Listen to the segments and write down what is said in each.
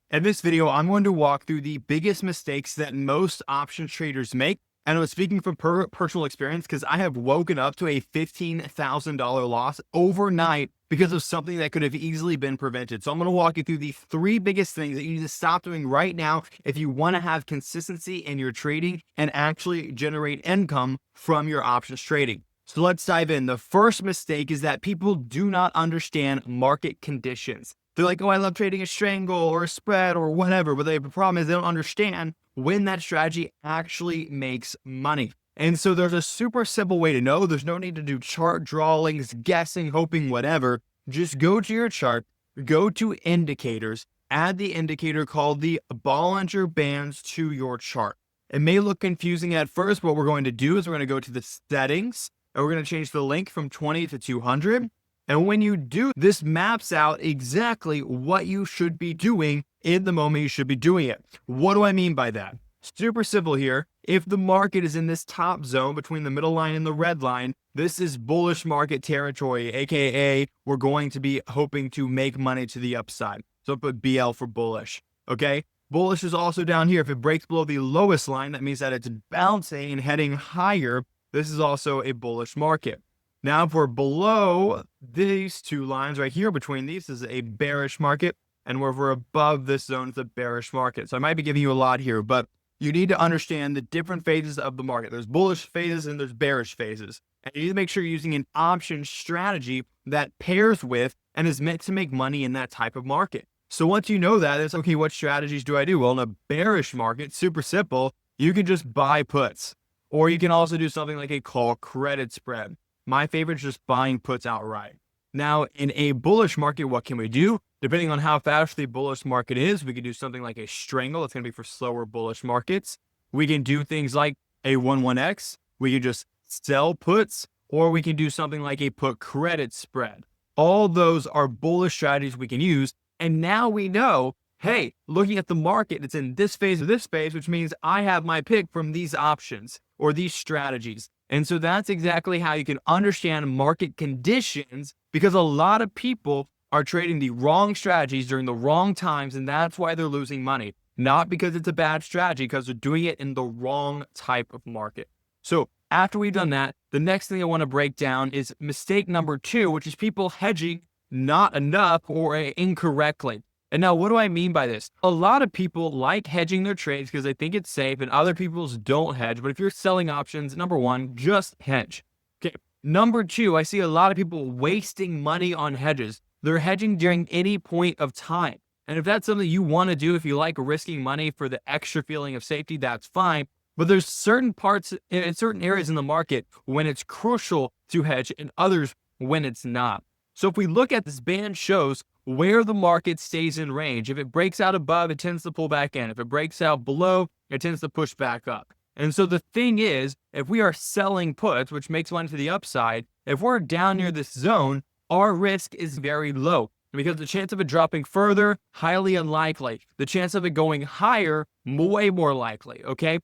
In this video, I'm going to walk through the biggest mistakes that most options traders make. And I'm speaking from personal experience because I have woken up to a $15,000 loss overnight because of something that could have easily been prevented. So I'm going to walk you through the three biggest things that you need to stop doing right now if you want to have consistency in your trading and actually generate income from your options trading. So let's dive in. The first mistake is that people do not understand market conditions. They're like, oh, I love trading a strangle or a spread or whatever. But the problem is they don't understand when that strategy actually makes money. And so there's a super simple way to know. There's no need to do chart drawings, guessing, hoping, whatever. Just go to your chart, go to indicators, add the indicator called the Bollinger Bands to your chart. It may look confusing at first. What we're going to do is we're going to go to the settings and we're going to change the length from 20 to 200. And when you do, this maps out exactly what you should be doing in the moment you should be doing it. What do I mean by that? Super simple here. If the market is in this top zone between the middle line and the red line, this is bullish market territory, aka we're going to be hoping to make money to the upside. So I put BL for bullish. Okay. Bullish is also down here. If it breaks below the lowest line, that means that it's bouncing and heading higher. This is also a bullish market. Now, if we're below these two lines right here between these, is a bearish market. And where we're above this zone is a bearish market. So I might be giving you a lot here, but you need to understand the different phases of the market. There's bullish phases and there's bearish phases. And you need to make sure you're using an option strategy that pairs with and is meant to make money in that type of market. So once you know that, it's okay, what strategies do I do? Well, in a bearish market, super simple, you can just buy puts. Or you can also do something like a call credit spread. My favorite is just buying puts outright. Now, in a bullish market, what can we do? Depending on how fast the bullish market is, we can do something like a strangle. It's going to be for slower bullish markets. We can do things like a 1-1X. We can just sell puts, or we can do something like a put credit spread. All those are bullish strategies we can use. And now we know, hey, looking at the market, it's in this phase or this phase, which means I have my pick from these options or these strategies. And so that's exactly how you can understand market conditions, because a lot of people are trading the wrong strategies during the wrong times, and that's why they're losing money. Not because it's a bad strategy, because they're doing it in the wrong type of market. So after we've done that, the next thing I want to break down is mistake number 2, which is people hedging not enough or incorrectly. And now, what do I mean by this? A lot of people like hedging their trades because they think it's safe, and other people don't hedge. But if you're selling options, number 1, just hedge. Okay. Number 2, I see a lot of people wasting money on hedges. They're hedging during any point of time. And if that's something you want to do, if you like risking money for the extra feeling of safety, that's fine. But there's certain parts in certain areas in the market when it's crucial to hedge, and others when it's not. So if we look at this band, shows where the market stays in range. If it breaks out above, it tends to pull back in. If it breaks out below, it tends to push back up. And so the thing is, if we are selling puts, which makes money to the upside, if we're down near this zone, our risk is very low, because the chance of it dropping further, highly unlikely. The chance of it going higher, way more likely, okay?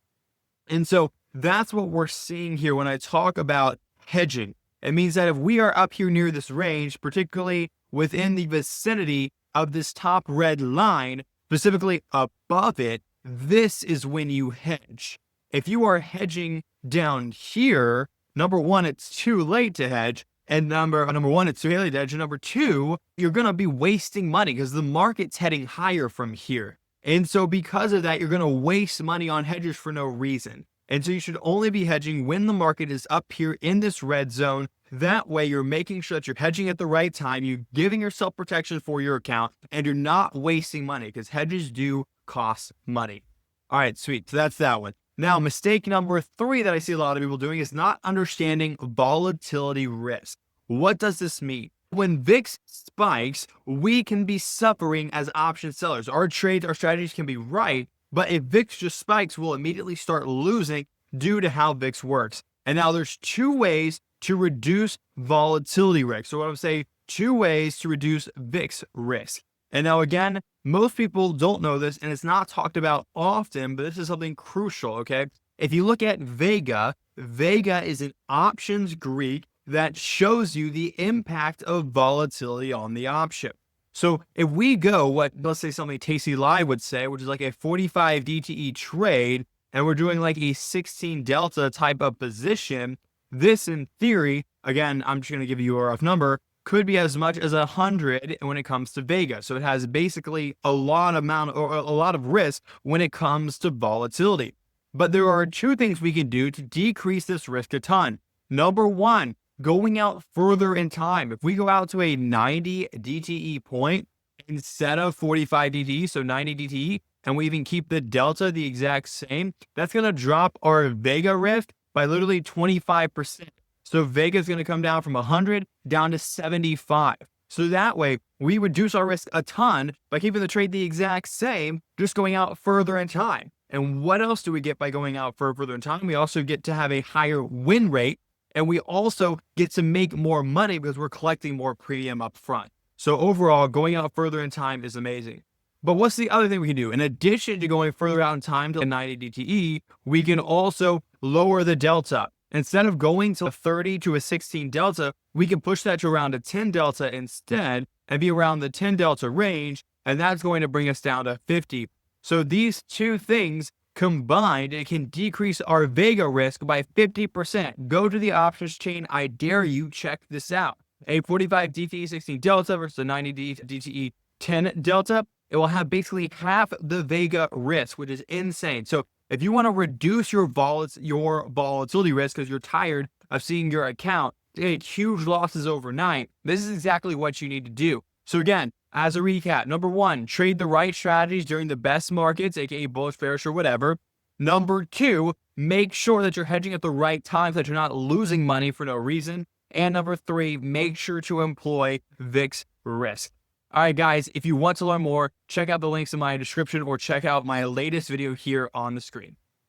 And so that's what we're seeing here when I talk about hedging. It means that if we are up here near this range, particularly within the vicinity of this top red line, specifically above it, this is when you hedge. If you are hedging down here, number 1, it's too late to hedge. And number 1, it's too late to hedge. And number 2, you're going to be wasting money because the market's heading higher from here. And so because of that, you're going to waste money on hedges for no reason. And so you should only be hedging when the market is up here in this red zone. That way you're making sure that you're hedging at the right time, you're giving yourself protection for your account, and you're not wasting money, because hedges do cost money. All right, sweet. So that's that one. Now, mistake number 3 that I see a lot of people doing is not understanding volatility risk. What does this mean? When VIX spikes, we can be suffering as option sellers. Our trades, our strategies can be right, but if VIX just spikes, we'll immediately start losing due to how VIX works. And now there's 2 ways to reduce volatility risk. So what I'm saying, 2 ways to reduce VIX risk. And now again, most people don't know this, and it's not talked about often, but this is something crucial, okay? If you look at Vega, Vega is an options Greek that shows you the impact of volatility on the option. So if we go what, let's say something Tasty Live would say, which is like a 45 DTE trade, and we're doing like a 16 delta type of position, this in theory, again, I'm just going to give you a rough number, could be as much as 100 when it comes to Vega. So it has basically a lot of risk when it comes to volatility. But there are two things we can do to decrease this risk a ton. Number one, going out further in time. If we go out to a 90 DTE point instead of 45 DTE, so 90 DTE, and we even keep the delta the exact same, that's going to drop our Vega risk by literally 25%. So Vega is going to come down from 100 down to 75. So that way, we reduce our risk a ton by keeping the trade the exact same, just going out further in time. And what else do we get by going out further in time? We also get to have a higher win rate, and we also get to make more money because we're collecting more premium up front. So overall, going out further in time is amazing. But what's the other thing we can do? In addition to going further out in time to 90 DTE, we can also lower the delta. Instead of going to a 30 to a 16 delta, we can push that to around a 10 delta instead and be around the 10 delta range, and that's going to bring us down to 50. So these two things combined, it can decrease our Vega risk by 50%. Go to the options chain. I dare you, check this out. A 45 DTE 16 delta versus a 90 DTE 10 delta. It will have basically half the Vega risk, which is insane. So if you want to reduce your volatility risk because you're tired of seeing your account take huge losses overnight, this is exactly what you need to do. So again, as a recap, number one, trade the right strategies during the best markets, aka bullish, bearish, or whatever. Number two, make sure that you're hedging at the right time so that you're not losing money for no reason. And number three, make sure to employ VIX risk. All right, guys, if you want to learn more, check out the links in my description or check out my latest video here on the screen.